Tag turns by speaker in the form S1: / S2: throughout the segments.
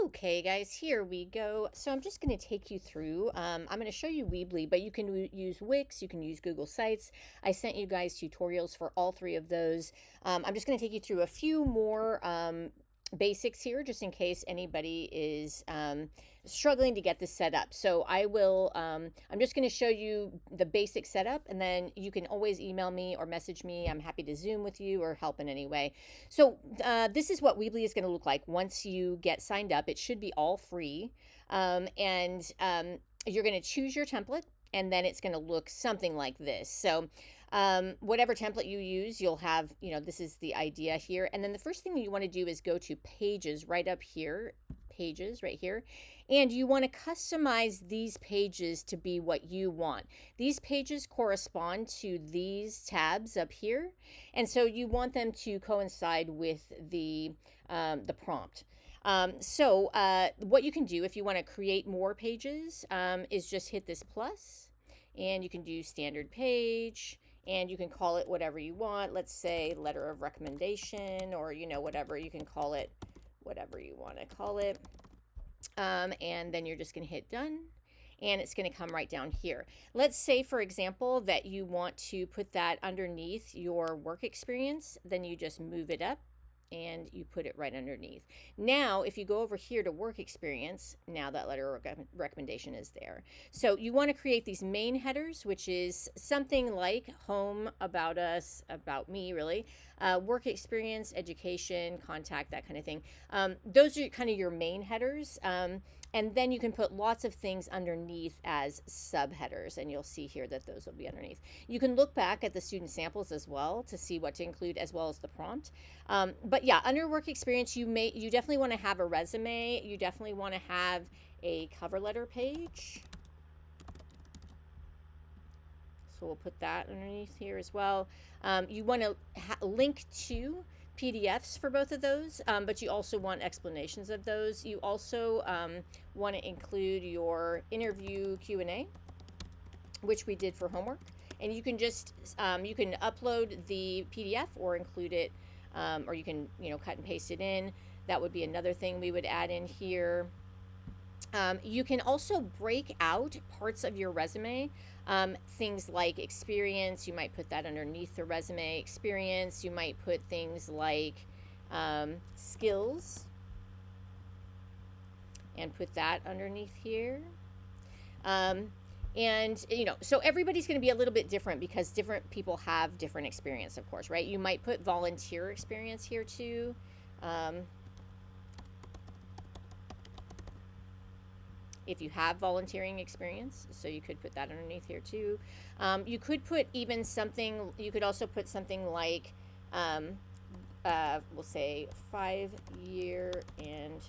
S1: Okay, guys, here we go. So I'm just going to take you through. I'm going to show you Weebly, but you can use Wix, you can use Google Sites. I sent you guys tutorials for all three of those. I'm just going to take you through a few more basics here, just in case anybody is struggling to get this set up. So I'm just going to show you the basic setup, and then you can always email me or message me. I'm happy to Zoom with you or help in any way. So this is what Weebly is going to look like once you get signed up. It should be all free. And you're going to choose your template, and then it's going to look something like this. So whatever template you use, you'll have, this is the idea here. And then the first thing you want to do is go to pages right up here, pages right here. And you want to customize these pages to be what you want. These pages correspond to these tabs up here. And so you want them to coincide with the prompt. What you can do if you want to create more pages is just hit this plus, and you can do standard page, and you can call it whatever you want. Let's say letter of recommendation, or whatever. You can call it whatever you want to call it. And then you're just going to hit done, and it's going to come right down here. Let's say, for example, that you want to put that underneath your work experience. Then you just move it up and you put it right underneath. Now, if you go over here to work experience, now that letter of recommendation is there. So you want to create these main headers, which is something like home, about us, about me, really, work experience, education, contact, that kind of thing. Those are kind of your main headers. And then you can put lots of things underneath as subheaders, and you'll see here that those will be underneath. You can look back at the student samples as well to see what to include, as well as the prompt. But yeah, under work experience, you definitely want to have a resume. You definitely want to have a cover letter page. So we'll put that underneath here as well. You want to link to PDFs for both of those, but you also want explanations of those. You also want to include your interview Q&A, which we did for homework. And you can just, you can upload the PDF or include it, or you can, cut and paste it in. That would be another thing we would add in here. You can also break out parts of your resume, things like experience. You might put that underneath the resume experience. You might put things like skills and put that underneath here. So everybody's going to be a little bit different because different people have different experience, of course, right? You might put volunteer experience here too. If you have volunteering experience, so you could put that underneath here too. You could put even something, you could also put something like, we'll say 5-year and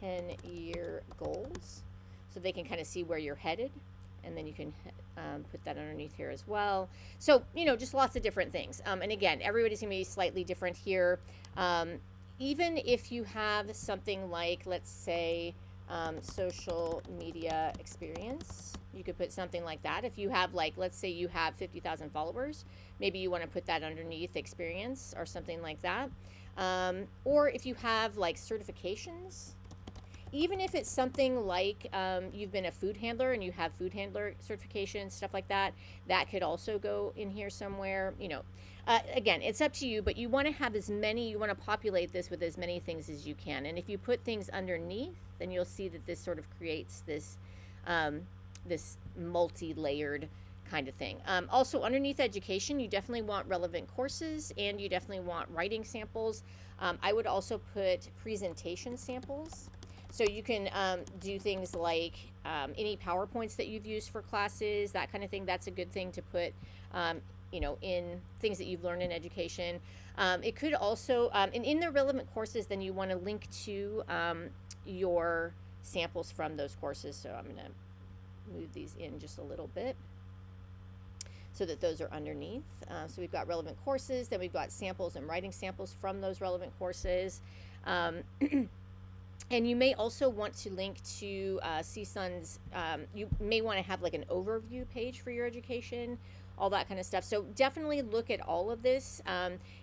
S1: 10-year goals, so they can kind of see where you're headed. And then you can put that underneath here as well. So, just lots of different things. And again, everybody's going to be slightly different here. Even if you have something like, let's say, social media experience, you could put something like that. If you have, like, let's say you have 50,000 followers, maybe you want to put that underneath experience or something like that. Or if you have, like, certifications, even if it's something like you've been a food handler and you have food handler certification, stuff like that, that could also go in here somewhere. Again, it's up to you, but you want to have you want to populate this with as many things as you can. And if you put things underneath, then you'll see that this sort of creates this, this multi-layered kind of thing. Also, underneath education, you definitely want relevant courses, and you definitely want writing samples. I would also put presentation samples. So you can do things like any PowerPoints that you've used for classes, that kind of thing. That's a good thing to put, in things that you've learned in education. It could also, and in the relevant courses, then you want to link to your samples from those courses. So I'm going to move these in just a little bit so that those are underneath. So we've got relevant courses, then we've got samples and writing samples from those relevant courses. And you may also want to link to CSUN's, you may want to have like an overview page for your education, all that kind of stuff. So definitely look at all of this.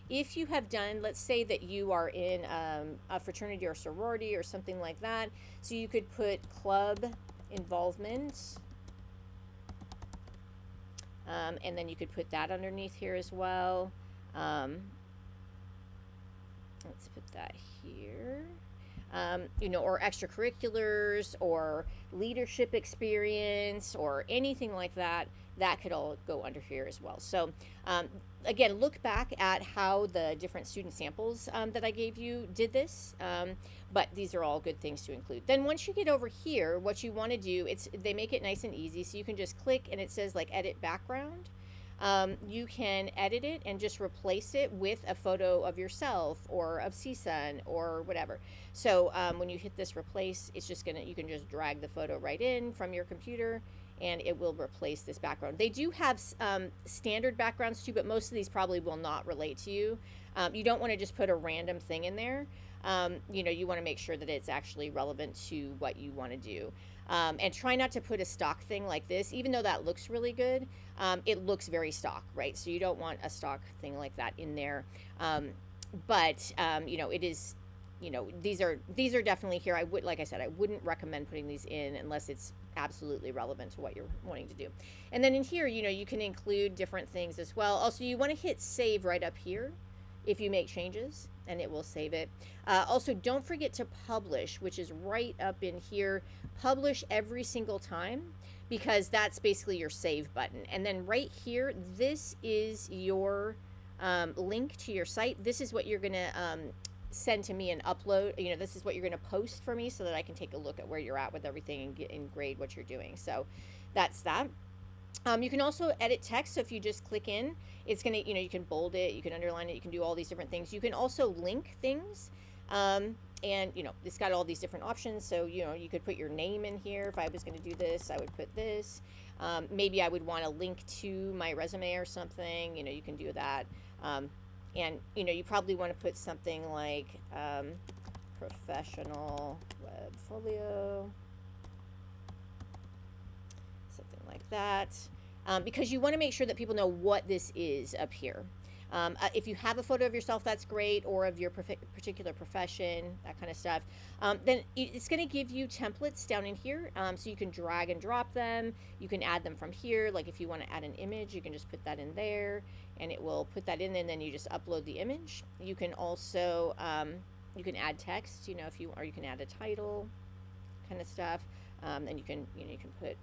S1: If you have done, let's say that you are in a fraternity or sorority or something like that, so you could put club involvement, and then you could put that underneath here as well. Let's put that here. Or extracurriculars or leadership experience or anything like that, that could all go under here as well. So again, look back at how the different student samples that I gave you did this, but these are all good things to include. Then once you get over here, what you want to do, they make it nice and easy, so you can just click and it says like edit background. You can edit it and just replace it with a photo of yourself or of CSUN or whatever. So when you hit this replace, it's just you can just drag the photo right in from your computer and it will replace this background. They do have standard backgrounds too, but most of these probably will not relate to you. You don't want to just put a random thing in there. You want to make sure that it's actually relevant to what you want to do. And try not to put a stock thing like this, even though that looks really good. It looks very stock, right? So you don't want a stock thing like that in there. But it is, these are definitely here. Like I said, I wouldn't recommend putting these in unless it's absolutely relevant to what you're wanting to do. And then in here, you can include different things as well. Also, you want to hit save right up here if you make changes, and it will save it. Also, don't forget to publish, which is right up in here. Publish every single time, because that's basically your save button. And then right here, this is your link to your site. This is what you're going to send to me and upload. This is what you're going to post for me so that I can take a look at where you're at with everything and grade what you're doing. So that's that. You can also edit text. So if you just click in, it's going to, you can bold it, you can underline it, you can do all these different things. You can also link things. And it's got all these different options. So, you could put your name in here. If I was going to do this, I would put this. Maybe I would want to link to my resume or something. You can do that. And, you probably want to put something like professional Webfolio, something like that, because you want to make sure that people know what this is up here. If you have a photo of yourself, that's great, or of your particular profession, that kind of stuff. Then it's going to give you templates down in here, so you can drag and drop them. You can add them from here. Like if you want to add an image, you can just put that in there, and it will put that in, and then you just upload the image. You can also you can add text, or you can add a title, kind of stuff. And you can put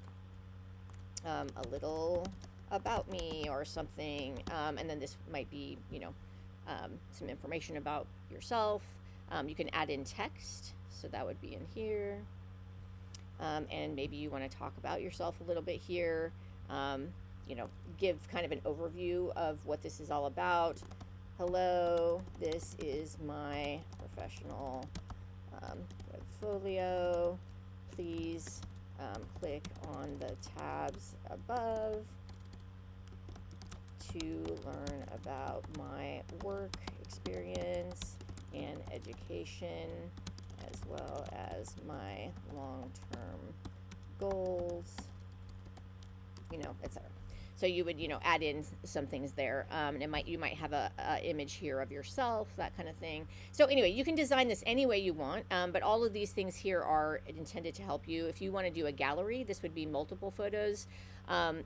S1: a little about me or something, and then this might be some information about yourself. You can add in text, so that would be in here, and maybe you want to talk about yourself a little bit here, give kind of an overview of what this is all about. Hello, this is my professional Webfolio. Please click on the tabs above to learn about my work experience and education, as well as my long-term goals, etc. So you would, add in some things there, and you might have a image here of yourself, that kind of thing. So anyway, you can design this any way you want, but all of these things here are intended to help you. If you want to do a gallery, this would be multiple photos.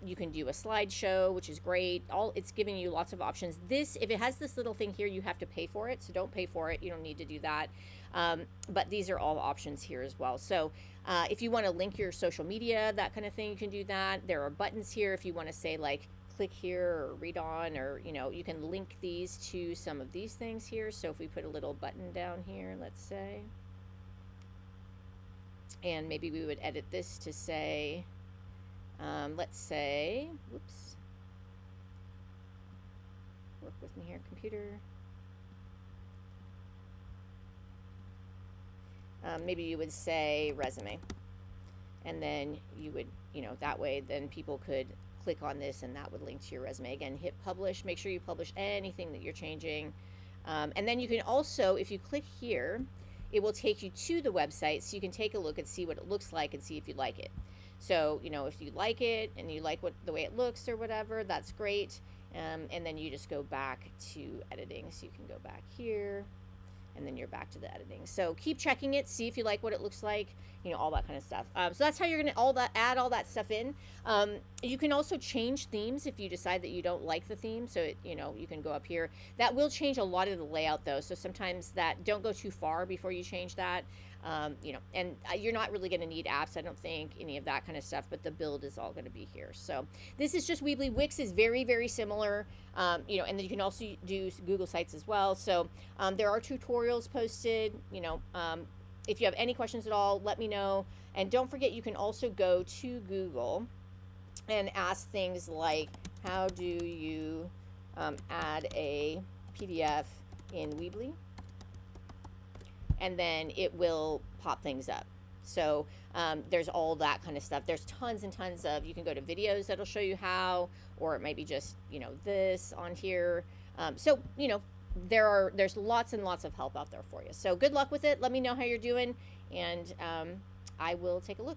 S1: You can do a slideshow, which is great. It's giving you lots of options. If it has this little thing here, you have to pay for it, so don't pay for it. You don't need to do that. But these are all options here as well. So if you want to link your social media, that kind of thing, you can do that. There are buttons here if you want to say like click here or read on, or you can link these to some of these things here. So if we put a little button down here, let's say, and maybe we would edit this to say, let's say, whoops, work with me here, computer. Maybe you would say resume, and then you would, that way then people could click on this and that would link to your resume. Again, hit publish, make sure you publish anything that you're changing. And then you can also, if you click here, it will take you to the website, so you can take a look and see what it looks like and see if you like it. So, if you like it and you like the way it looks or whatever, that's great. And then you just go back to editing. So you can go back here, and then you're back to the editing. So keep checking it, see if you like what it looks like, all that kind of stuff. So that's how you're gonna add all that stuff in. You can also change themes if you decide that you don't like the theme. So you can go up here. That will change a lot of the layout though. So sometimes don't go too far before you change that. And you're not really going to need apps, I don't think, any of that kind of stuff, but the build is all going to be here. So this is just Weebly. Wix is very, very similar, and then you can also do Google Sites as well. So there are tutorials posted. If you have any questions at all, let me know. And don't forget, you can also go to Google and ask things like, how do you add a PDF in Weebly? And then it will pop things up. So there's all that kind of stuff. There's tons and tons of, you can go to videos that'll show you how, or it might be just, this on here. So, there's lots and lots of help out there for you. So good luck with it. Let me know how you're doing, and I will take a look.